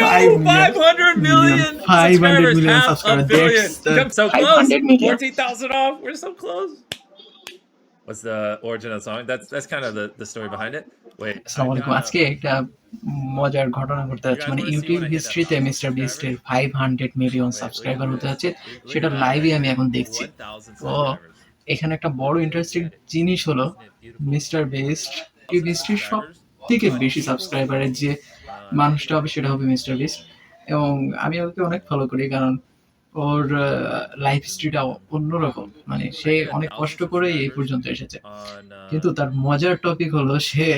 go! 500 million 500 subscribers, million half a subscribers. billion. That's the Come so 500 close. million. 14,000 off. We're so close. What's the origin of the song? That's kind of the story behind it. Wait. আসসালামু আলাইকুম। আজকে একটা মজার ঘটনা ঘটতে যাচ্ছে, মানে YouTube হিস্ট্রিতে mister বিস্টের 500 million subscriber হতে যাচ্ছে, সেটা লাইভে আমি এখন দেখছি। তো এখানে একটা বড় ইন্টারেস্টিং জিনিস হলো মিস্টার বিস্ট ইউটিউব হিস্ট্রির সব থেকে বেশি সাবস্ক্রাইবারের যে মানুষটা হবে সেটা হবে মিস্টার বিস্ট, এবং আমি ওকে অনেক ফলো করি কারণ ওর লাইফ হিস্ট্রিটা অন্যরকম। মানে সে অনেক কষ্ট করে এই পর্যন্ত এসেছে, কিন্তু তার মজার টপিক হলো সে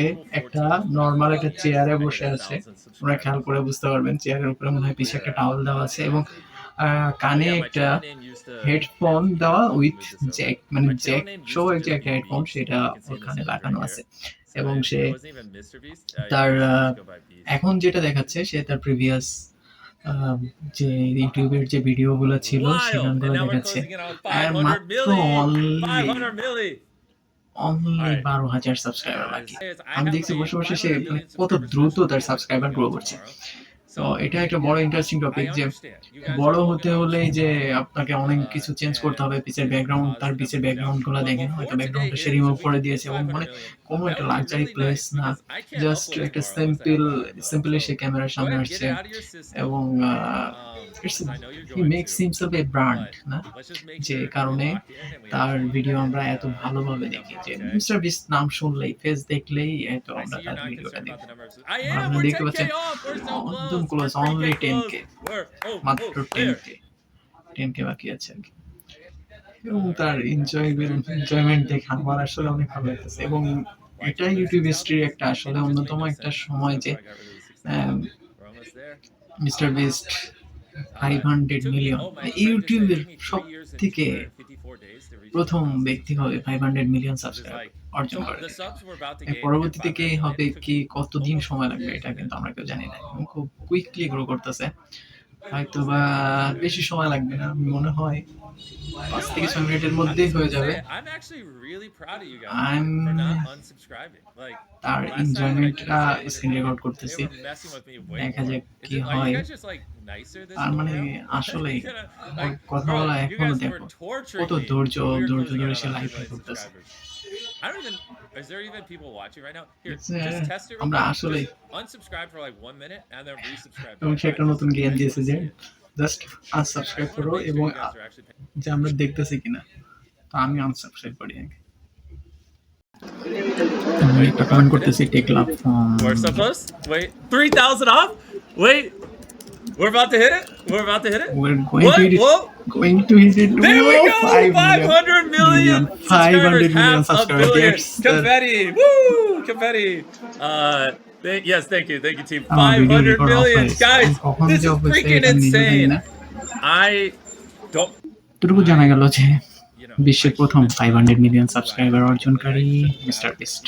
একটা নর্মাল একটা চেয়ারে বসে আছে। আপনারা খেয়াল করে বুঝতে পারবেন চেয়ারের উপরে মনে হয় পিছে একটা টাওয়াল দেওয়া আছে, এবং কানে একটা হেডফোন দেওয়া উইথ জ্যাক, মানে জ্যাক সহ যে একটা হেডফোন সেটা ওর কানে লাগানো আছে, এবং সে তার এখন যেটা দেখাচ্ছে সে তার প্রিভিয়াস যে ইউটিউবের যে ভিডিওগুলো ছিল সেই গানগুলো দেখাচ্ছে, আর মাত্র অনলি 12,000 সাবস্ক্রাইবার বাকি। আমি দেখছি বসে বসে সে মানে কত দ্রুত তার সাবস্ক্রাইবার গ্রো করছে। তো এটা একটা বড় ইন্টারেস্টিং টপিক যে বড় হতে হলে যে আপনাকে অনেক কিছু চেঞ্জ করতে হবে। পিছের ব্যাকগ্রাউন্ড, তার পিছের ব্যাকগ্রাউন্ড গুলো দেখেন, হয়তো ব্যাকগ্রাউন্ডটা সে রিমুভ করে দিয়েছে, এবং মানে কোনো একটা লাক্সারি প্লেস না, জাস্ট একটা সিম্পলি সে ক্যামেরার সামনে আসছে, এবং he makes himself a brand না, যে কারণে তার ভিডিও আমরা এত ভালোভাবে দেখি। যে মিস্টার বিস্ট নাম শুনলেই, ফেস দেখলেই এত আমরা তার ভিডিওটা দেখি। আপনি দেখতে পাচ্ছেন একদম ক্লোজ, অনলি 10K, মাত্র 10K বাকি আছে আর কি। এবং তার এনজয়মেন্ট দেখে আমার আসলে অনেক ভালো লাগতেছে, এবং এটা ইউটিউব হিস্ট্রির একটা আসলে অন্যতম একটা সময় যে মিস্টার বিস্ট 500 মিলিয়ন, ইউটিউবের সব থেকে প্রথম ব্যক্তি হবে 500 মিলিয়ন সাবস্ক্রাইবার অর্জন করে। পরবর্তীতে কে হবে, কি কতদিন সময় লাগবে এটা কিন্তু আমরা কেউ জানি না, খুব কুইকলি গ্রো করতেছে। হয়তো বা বেশি সময় লাগবে না, মনে হয় 5 থেকে 6 মিনিটের মধ্যেই হয়ে যাবে। তার এনজয়মেন্টটা স্ক্রিন রেকর্ড করতেছি, দেখা যাক কি হয়। আর মানে আসলে কথা বলা এখনো দেখো কত ধৈর্য ধরে সে লাইভ করতেছে। আমরা আসলে এবং সে একটা নতুন গেম দিয়েছে যে জাস্ট আনসাবস্ক্রাইব করো, এবং যে আমরা দেখতেছি কিনা, তো আমি আনসাবস্ক্রাইব করি আগে। আমি একটা কমেন্ট করতেছি, take love from We're so close. Wait, 3,000 off. Wait, we're about to hit it. We're going to hit it. Whoa. Going to hit it. There we go. 500 million. 500 million subscribers. Confetti. Woo! Confetti. Yes, thank you, team. 500 million, guys. This is freaking insane. I don't. এতটুকু জানা গেল যে বিশ্বের প্রথম 500 million subscriber অর্জনকারী mister beast.